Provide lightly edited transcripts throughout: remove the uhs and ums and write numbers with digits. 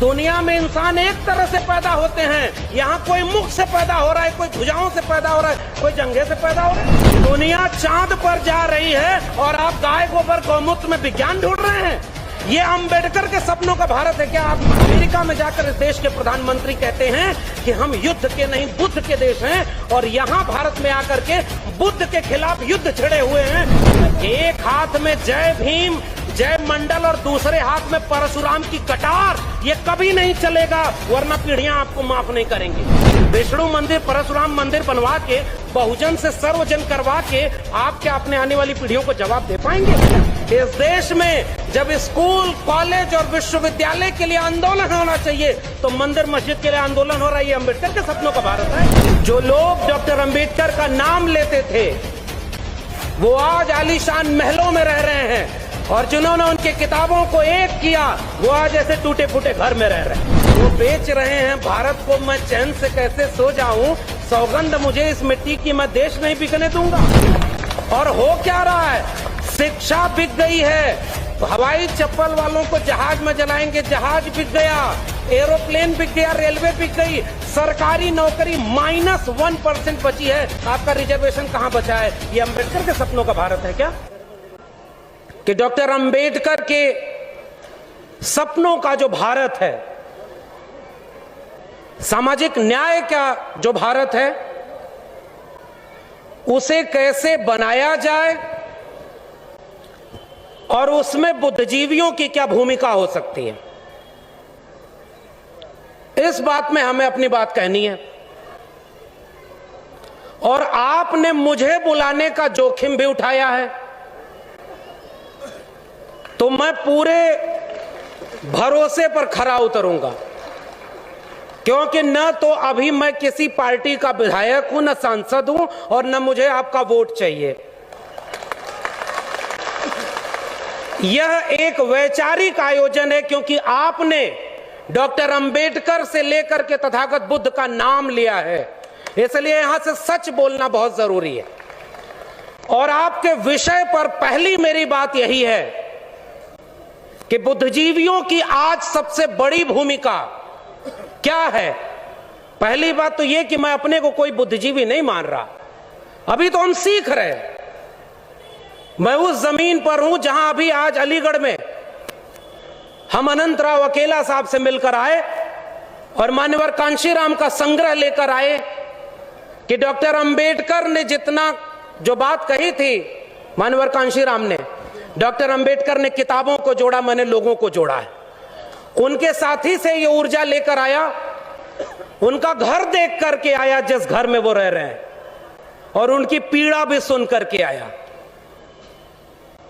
दुनिया में इंसान एक तरह से पैदा होते हैं, यहाँ कोई मुख से पैदा हो रहा है, कोई भुजाओं से पैदा हो रहा है, कोई जंघे से पैदा हो रहा है। दुनिया चांद पर जा रही है और आप गाय गोबर गौमूत्र में विज्ञान ढूंढ रहे हैं। ये अंबेडकर के सपनों का भारत है क्या? आप अमेरिका में जाकर इस देश के प्रधानमंत्री कहते हैं कि हम युद्ध के नहीं बुद्ध के देश हैं, और यहाँ भारत में आकर के बुद्ध के खिलाफ युद्ध छिड़े हुए हैं। एक हाथ में जय भीम जय मंडल और दूसरे हाथ में परशुराम की कटार, ये कभी नहीं चलेगा, वरना पीढ़ियां आपको माफ नहीं करेंगी। विष्णु मंदिर परशुराम मंदिर बनवा के बहुजन से सर्वजन करवा के आप क्या अपने आने वाली पीढ़ियों को जवाब दे पाएंगे? इस देश में जब स्कूल कॉलेज और विश्वविद्यालय के लिए आंदोलन होना चाहिए तो मंदिर मस्जिद के लिए आंदोलन हो रहा है। ये अम्बेडकर के सपनों का भारत है। जो लोग डॉक्टर अम्बेडकर का नाम लेते थे वो आज आलीशान महलों में रह रहे हैं, और जिन्होंने उनके किताबों को एक किया वो आज ऐसे टूटे फूटे घर में रह रहे हैं। वो बेच रहे हैं भारत को, मैं चैन से कैसे सो जाऊं, सौगंध मुझे इस मिट्टी की, मैं देश नहीं बिकने दूंगा। और हो क्या रहा है? शिक्षा बिक गई है, हवाई चप्पल वालों को जहाज में जलाएंगे, जहाज बिक गया, एरोप्लेन बिक गया, रेलवे बिक गई, सरकारी नौकरी -1% बची है। आपका रिजर्वेशन कहां बचा है? ये अम्बेडकर के सपनों का भारत है क्या? कि डॉक्टर अंबेडकर के सपनों का जो भारत है, सामाजिक न्याय का जो भारत है, उसे कैसे बनाया जाए और उसमें बुद्धिजीवियों की क्या भूमिका हो सकती है, इस बात में हमें अपनी बात कहनी है। और आपने मुझे बुलाने का जोखिम भी उठाया है, तो मैं पूरे भरोसे पर खरा उतरूंगा, क्योंकि न तो अभी मैं किसी पार्टी का विधायक हूं, न सांसद हूं, और न मुझे आपका वोट चाहिए। यह एक वैचारिक आयोजन है, क्योंकि आपने डॉक्टर अंबेडकर से लेकर के तथागत बुद्ध का नाम लिया है, इसलिए यहां से सच बोलना बहुत जरूरी है। और आपके विषय पर पहली मेरी बात यही है कि बुद्धिजीवियों की आज सबसे बड़ी भूमिका क्या है। पहली बात तो यह कि मैं अपने को कोई बुद्धिजीवी नहीं मान रहा, अभी तो हम सीख रहे हैं। मैं उस जमीन पर हूं जहां अभी आज अलीगढ़ में हम अनंतराव अकेला साहब से मिलकर आए और मान्यवर कांशीराम का संग्रह लेकर आए कि डॉक्टर अंबेडकर ने जितना जो बात कही थी, मान्यवर कांशीराम ने, डॉक्टर अंबेडकर ने किताबों को जोड़ा, मैंने लोगों को जोड़ा है। उनके साथी से ये ऊर्जा लेकर आया, उनका घर देख करके आया जिस घर में वो रह रहे हैं, और उनकी पीड़ा भी सुन करके आया।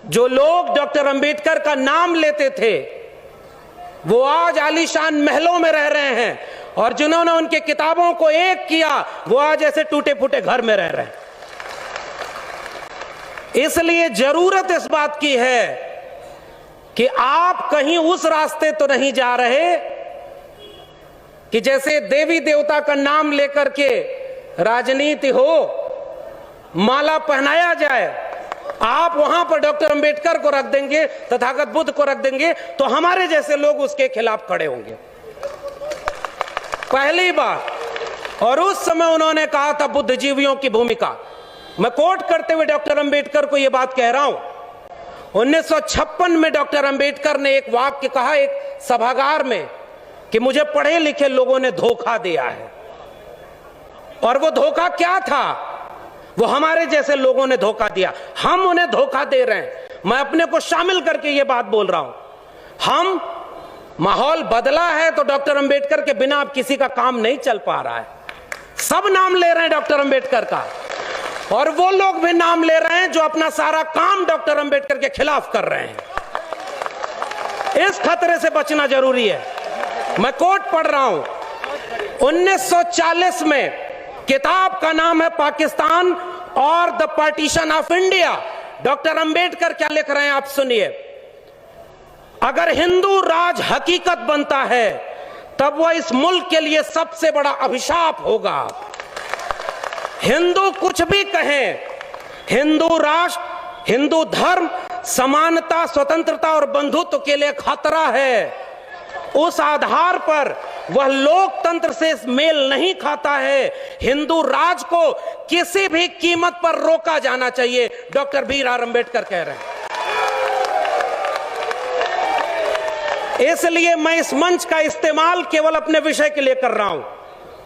जो लोग डॉक्टर अंबेडकर का नाम लेते थे वो आज आलीशान महलों में रह रहे हैं, और जिन्होंने उनके किताबों को एक किया वो आज ऐसे टूटे फूटे घर में रह रहे हैं। इसलिए जरूरत इस बात की है कि आप कहीं उस रास्ते तो नहीं जा रहे कि जैसे देवी देवता का नाम लेकर के राजनीति हो, माला पहनाया जाए, आप वहां पर डॉक्टर अंबेडकर को रख देंगे, तथागत बुद्ध को रख देंगे, तो हमारे जैसे लोग उसके खिलाफ खड़े होंगे, पहली बात। और उस समय उन्होंने कहा था बुद्धिजीवियों की भूमिका। मैं कोट करते हुए डॉक्टर अंबेडकर को यह बात कह रहा हूं। 1956 में डॉक्टर अंबेडकर ने एक वाक्य कहा एक सभागार में कि मुझे पढ़े लिखे लोगों ने धोखा दिया है। और वो धोखा क्या था? वो हमारे जैसे लोगों ने धोखा दिया, हम उन्हें धोखा दे रहे हैं। मैं अपने को शामिल करके ये बात बोल रहा हूं। हम माहौल बदला है तो डॉक्टर अंबेडकर के बिना अब किसी का काम नहीं चल पा रहा है। सब नाम ले रहे हैं डॉक्टर अंबेडकर का, और वो लोग भी नाम ले रहे हैं जो अपना सारा काम डॉक्टर अंबेडकर के खिलाफ कर रहे हैं। इस खतरे से बचना जरूरी है। मैं कोट पढ़ रहा हूं, 1940 में, किताब का नाम है पाकिस्तान और the partition of India. Doctor Ambedkar क्या लिख रहे हैं आप सुनिए। अगर हिंदू राज हकीकत बनता है तब वह इस मुल्क के लिए सबसे बड़ा अभिशाप होगा। हिंदू कुछ भी कहें, हिंदू राष्ट्र, हिंदू धर्म समानता, स्वतंत्रता और बंधुत्व के लिए खतरा है। उस आधार पर वह लोकतंत्र से मेल नहीं खाता है। हिंदू राज को किसी भी कीमत पर रोका जाना चाहिए, डॉक्टर भीमराव अंबेडकर कह रहे हैं। इसलिए मैं इस मंच का इस्तेमाल केवल अपने विषय के लिए कर रहा हूं।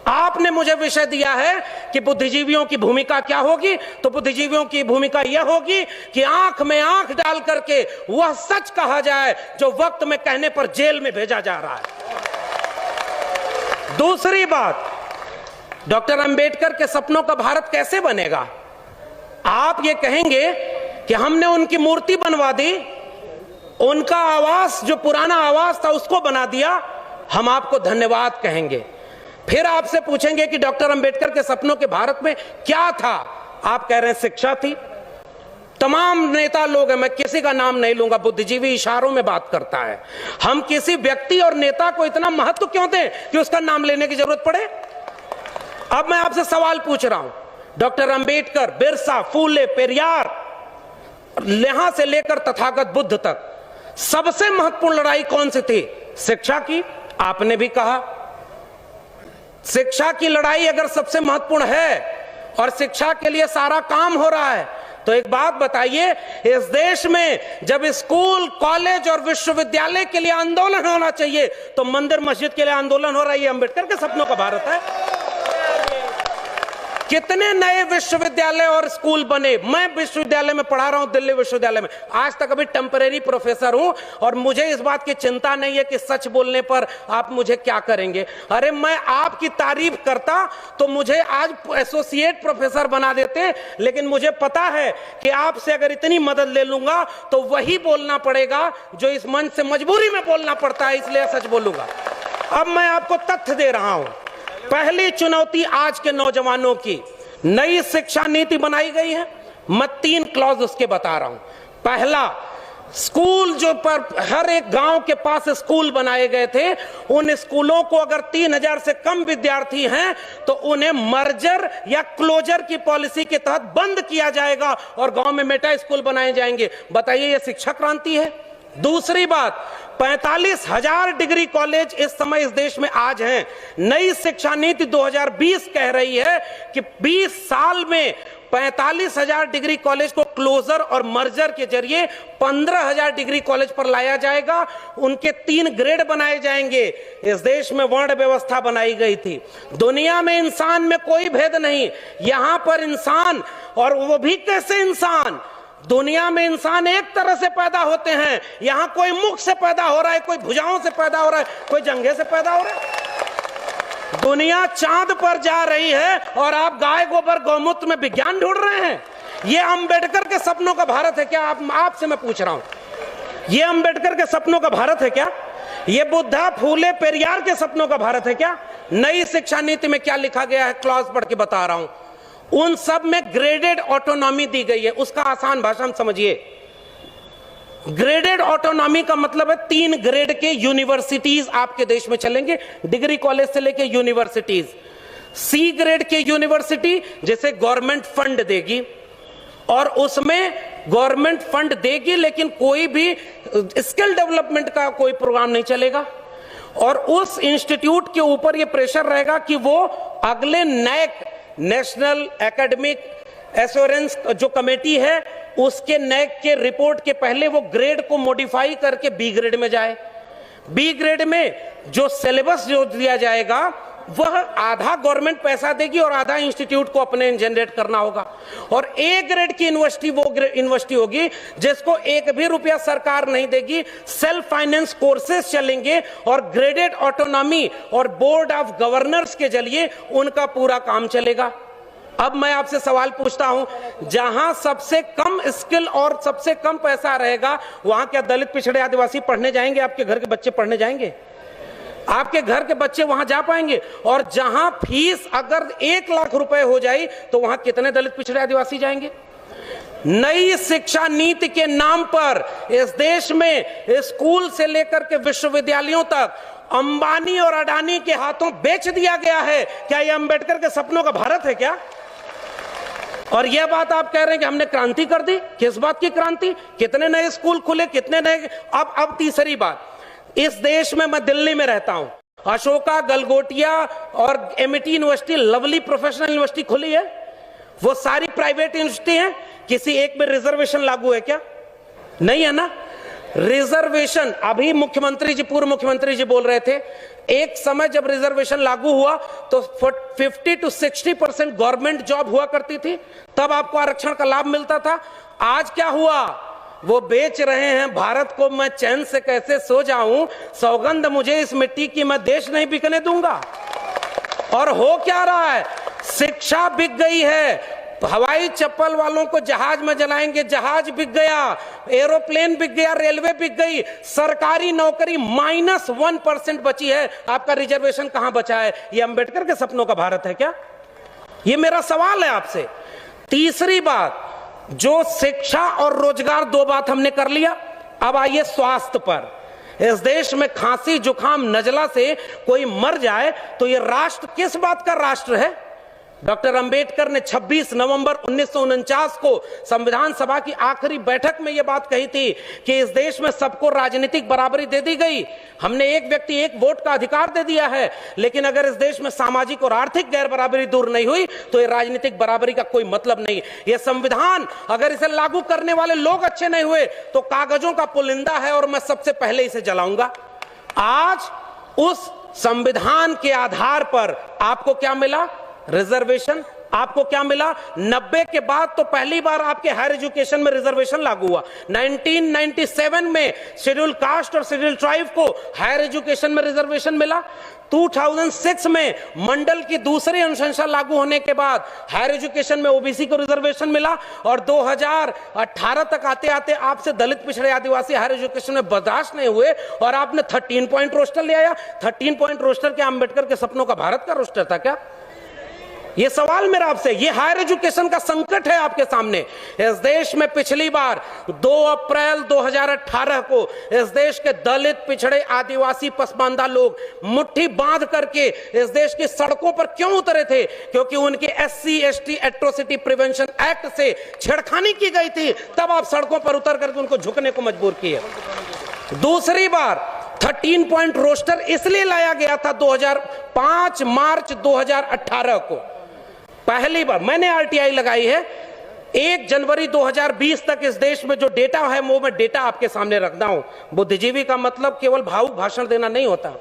आपने मुझे विषय दिया है कि बुद्धिजीवियों की भूमिका क्या होगी, तो बुद्धिजीवियों की भूमिका यह होगी कि आंख में आंख डाल करके वह सच कहा जाए जो वक्त में कहने पर जेल में भेजा जा रहा है। दूसरी बात, डॉक्टर अंबेडकर के सपनों का भारत कैसे बनेगा? आप ये कहेंगे कि हमने उनकी मूर्ति बनवा दी, उनका आवास जो पुराना आवास था उसको बना दिया, हम आपको धन्यवाद कहेंगे। फिर आपसे पूछेंगे कि डॉक्टर अंबेडकर के सपनों के भारत में क्या था? आप कह रहे हैं शिक्षा थी। तमाम नेता लोग हैं, मैं किसी का नाम नहीं लूंगा, बुद्धिजीवी इशारों में बात करता है। हम किसी व्यक्ति और नेता को इतना महत्व क्यों दें कि उसका नाम लेने की जरूरत पड़े? अब मैं आपसे सवाल पूछ रहा हूं, डॉक्टर अंबेडकर, बिरसा, फूले, पेरियार, यहां से लेकर तथागत बुद्ध तक सबसे महत्वपूर्ण लड़ाई कौन सी थी? शिक्षा की। आपने भी कहा शिक्षा की लड़ाई अगर सबसे महत्वपूर्ण है और शिक्षा के लिए सारा काम हो रहा है, तो एक बात बताइए, इस देश में जब स्कूल, कॉलेज और विश्वविद्यालय के लिए आंदोलन होना चाहिए तो मंदिर मस्जिद के लिए आंदोलन हो रहा है। ये अंबेडकर के सपनों का भारत है। कितने नए विश्वविद्यालय और स्कूल बने? मैं विश्वविद्यालय में पढ़ा रहा हूं, दिल्ली विश्वविद्यालय में, आज तक अभी टेम्परेरी प्रोफेसर हूं और मुझे इस बात की चिंता नहीं है कि सच बोलने पर आप मुझे क्या करेंगे। अरे मैं आपकी तारीफ करता तो मुझे आज एसोसिएट प्रोफेसर बना देते, लेकिन मुझे पता है कि आपसे अगर इतनी मदद ले लूंगा तो वही बोलना पड़ेगा जो इस मंच से मजबूरी में बोलना पड़ता है, इसलिए सच बोलूंगा। अब मैं आपको तथ्य दे रहा हूं। पहली चुनौती आज के नौजवानों की, नई शिक्षा नीति बनाई गई है। मैं 3 क्लॉज उसके बता रहा हूं। पहला, स्कूल जो पर हर एक गांव के पास स्कूल बनाए गए थे, उन स्कूलों को अगर 3000 से कम विद्यार्थी हैं तो उन्हें मर्जर या क्लोजर की पॉलिसी के तहत बंद किया जाएगा और गांव में मेटा स्कूल बनाए जाएंगे। बताइए, यह शिक्षा क्रांति है? दूसरी बात, 45,000 डिग्री कॉलेज इस समय इस देश में आज हैं। नई शिक्षा नीति 2020 कह रही है कि 20 साल में 45,000 डिग्री कॉलेज को क्लोजर और मर्जर के जरिए 15,000 डिग्री कॉलेज पर लाया जाएगा। उनके 3 ग्रेड बनाए जाएंगे। इस देश में वर्ण व्यवस्था बनाई गई थी। दुनिया में इंसान में कोई भेद नहीं, यहां पर इंसान, और वो भी कैसे इंसान, दुनिया में इंसान एक तरह से पैदा होते हैं। यहां कोई मुख से पैदा हो रहा है, कोई भुजाओं से पैदा हो रहा है, कोई जंघे से पैदा हो रहा है। दुनिया चांद पर जा रही है और आप गाय गोबर गौमूत्र में विज्ञान ढूंढ रहे हैं। यह अंबेडकर के सपनों का भारत है क्या? आपसे मैं पूछ रहा हूं, यह अंबेडकर के सपनों का भारत है क्या? यह बुद्धा, फूले, पेरियार के सपनों का भारत है क्या? नई शिक्षा नीति में क्या लिखा गया है, क्लॉज पढ़ के बता रहा हूं। उन सब में ग्रेडेड ऑटोनॉमी दी गई है। उसका आसान भाषा में समझिए। ग्रेडेड ऑटोनॉमी का मतलब है 3 ग्रेड के यूनिवर्सिटीज आपके देश में चलेंगे, डिग्री कॉलेज से लेके यूनिवर्सिटीज। सी ग्रेड के यूनिवर्सिटी जैसे गवर्नमेंट फंड देगी, और उसमें गवर्नमेंट फंड देगी लेकिन कोई भी स्किल डेवलपमेंट का कोई प्रोग्राम नहीं चलेगा, और उस इंस्टीट्यूट के ऊपर यह प्रेशर रहेगा कि वो अगले नैक, नेशनल एकेडमिक एश्योरेंस जो कमेटी है, उसके नैक के रिपोर्ट के पहले वो ग्रेड को मॉडिफाई करके बी ग्रेड में जाए। बी ग्रेड में जो सिलेबस जो दिया जाएगा वह आधा गवर्नमेंट पैसा देगी और आधा इंस्टीट्यूट को अपने जनरेट करना होगा। और ए ग्रेड की यूनिवर्सिटी वो यूनिवर्सिटी होगी जिसको 1 भी रुपया सरकार नहीं देगी, सेल्फ फाइनेंस कोर्सेज चलेंगे और ग्रेडेड ऑटोनॉमी और बोर्ड ऑफ गवर्नर्स के जरिए उनका पूरा काम चलेगा। अब मैं आपसे सवाल पूछता हूं, जहां सबसे कम स्किल और सबसे कम पैसा रहेगा, वहां क्या दलित, पिछड़े, आदिवासी पढ़ने जाएंगे? आपके घर के बच्चे पढ़ने जाएंगे? आपके घर के बच्चे वहां जा पाएंगे? और जहां फीस अगर 1 लाख रुपए हो जाए तो वहां कितने दलित, पिछड़े, आदिवासी जाएंगे? नई शिक्षा नीति के नाम पर इस देश में स्कूल से लेकर के विश्वविद्यालयों तक अंबानी और अडानी के हाथों बेच दिया गया है। क्या यह अंबेडकर के सपनों का भारत है क्या? और यह बात आप कह रहे हैं कि हमने क्रांति कर दी। किस बात की क्रांति? कितने नए स्कूल खुले, कितने नए। अब तीसरी बात, इस देश में, मैं दिल्ली में रहता हूं, अशोका, गलगोटिया और MIT university, lovely professional university खुली है, वो सारी प्राइवेट यूनिवर्सिटी हैं। किसी एक में रिजर्वेशन लागू है क्या? नहीं है ना। रिजर्वेशन, अभी मुख्यमंत्री जी, पूर्व मुख्यमंत्री जी बोल रहे थे, एक समय जब रिजर्वेशन लागू हुआ तो 50 to 60% गवर्नमेंट जॉब हुआ करती थी, तब आपको आरक्षण का लाभ मिलता था। आज क्या हुआ? वो बेच रहे हैं भारत को। मैं चैन से कैसे सो जाऊं? सौगंध मुझे इस मिट्टी की, मैं देश नहीं बिकने दूंगा। और हो क्या रहा है? शिक्षा बिक गई है। हवाई चप्पल वालों को जहाज में जलाएंगे, जहाज बिक गया, एरोप्लेन बिक गया, रेलवे बिक गई, सरकारी नौकरी -1% बची है। आपका रिजर्वेशन कहां बचा है? ये अंबेडकर के सपनों का भारत है क्या? ये मेरा सवाल है आपसे। तीसरी बात, जो शिक्षा और रोजगार, दो बात हमने कर लिया। अब आइए स्वास्थ्य पर। इस देश में खांसी, जुकाम, नजला से कोई मर जाए तो ये राष्ट्र किस बात का राष्ट्र है? डॉक्टर अंबेडकर ने 26 नवंबर 1949 को संविधान सभा की आखिरी बैठक में यह बात कही थी कि इस देश में सबको राजनीतिक बराबरी दे दी गई। हमने एक व्यक्ति एक वोट का अधिकार दे दिया है, लेकिन अगर इस देश में सामाजिक और आर्थिक गैर बराबरी दूर नहीं हुई तो ये राजनीतिक बराबरी का कोई मतलब नहीं। यह संविधान, अगर इसे लागू करने वाले लोग अच्छे नहीं हुए तो कागजों का पुलिंदा है और मैं सबसे पहले इसे जलाऊंगा। आज उस संविधान के आधार पर आपको क्या मिला? रिजर्वेशन। आपको क्या मिला? 90 के बाद तो पहली बार आपके हायर एजुकेशन में रिजर्वेशन लागू हुआ। 1997 में शेड्यूल कास्ट और शेड्यूल ट्राइब को हायर एजुकेशन में रिजर्वेशन मिला। 2006 में मंडल की दूसरी अनुशंसा लागू होने के बाद हायर एजुकेशन में ओबीसी को रिजर्वेशन मिला। और 2018 तक आते आते आपसे दलित, पिछड़े, आदिवासी हायर एजुकेशन में बर्दाश्त नहीं हुए और आपने 13 पॉइंट रोस्टर ले आया। 13 पॉइंट रोस्टर क्या अंबेडकर के सपनों का भारत का रोस्टर था क्या? ये सवाल मेरा आपसे, ये हायर एजुकेशन का संकट है आपके सामने। इस देश में पिछली बार 2 अप्रैल 2018 को इस देश के दलित, पिछड़े, आदिवासी, पसमानदा लोग मुट्ठी बांध करके इस देश की सड़कों पर क्यों उतरे थे? क्योंकि उनके SC ST atrocity prevention act से छेड़खानी की गई थी। तब आप सड़कों पर उतर करके उनको झुकने को मजबूर किए। दूसरी बार 13 पॉइंट रोस्टर इसलिए लाया गया था 5 मार्च 2018 को। पहली बार मैंने RTI लगाई है। 1 जनवरी 2020 तक इस देश में जो डेटा है वो मैं डेटा आपके सामने रखता हूं। बुद्धिजीवी का मतलब केवल भावुक भाषण देना नहीं होता।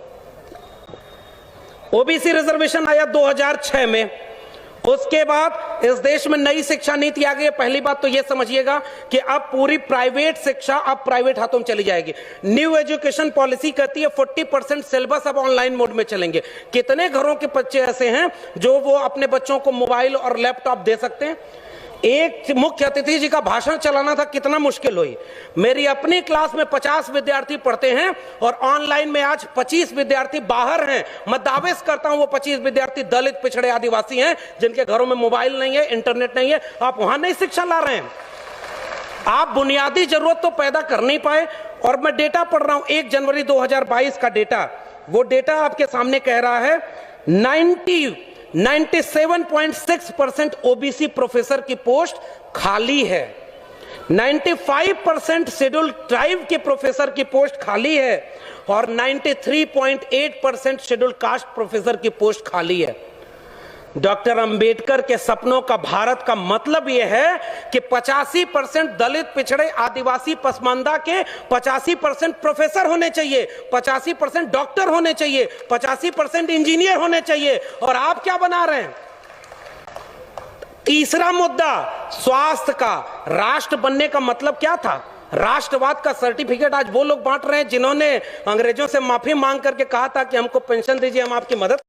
ओबीसी रिजर्वेशन आया 2006 में। उसके बाद इस देश में नई शिक्षा नीति आ गई। पहली बात तो यह समझिएगा कि अब पूरी प्राइवेट शिक्षा अब प्राइवेट हाथों में चली जाएगी। न्यू एजुकेशन पॉलिसी कहती है 40% सिलेबस अब ऑनलाइन मोड में चलेंगे। कितने घरों के बच्चे ऐसे हैं जो वो अपने बच्चों को मोबाइल और लैपटॉप दे सकते हैं? एक मुख्य अतिथि जी का भाषण चलाना था, कितना मुश्किल हुई। मेरी अपनी क्लास में 50 विद्यार्थी पढ़ते हैं और ऑनलाइन में आज 25 विद्यार्थी बाहर हैं। मैं दावे करता हूं वो 25 विद्यार्थी दलित, पिछड़े, आदिवासी हैं जिनके घरों में मोबाइल नहीं है, इंटरनेट नहीं है। आप वहां नहीं शिक्षा ला रहे हैं। आप बुनियादी जरूरत तो पैदा कर नहीं पाए। और मैं डेटा पढ़ रहा हूं 1 जनवरी 2022 का डेटा। वो डेटा आपके सामने कह रहा है 97.6% ओबीसी प्रोफेसर की पोस्ट खाली है। 95% शेड्यूल ट्राइब के प्रोफेसर की पोस्ट खाली है और 93.8% शेड्यूल कास्ट प्रोफेसर की पोस्ट खाली है। डॉक्टर अंबेडकर के सपनों का भारत का मतलब यह है कि 85% दलित, पिछड़े, आदिवासी, पसमानदा के 85% प्रोफेसर होने चाहिए, 85% डॉक्टर होने चाहिए, 85% इंजीनियर होने चाहिए। और आप क्या बना रहे हैं? तीसरा मुद्दा स्वास्थ्य का। राष्ट्र बनने का मतलब क्या था? राष्ट्रवाद का सर्टिफिकेट आज वो लोग बांट रहे हैं जिन्होंने अंग्रेजों से माफी मांग करके कहा था कि हमको पेंशन दीजिए, हम आपकी मदद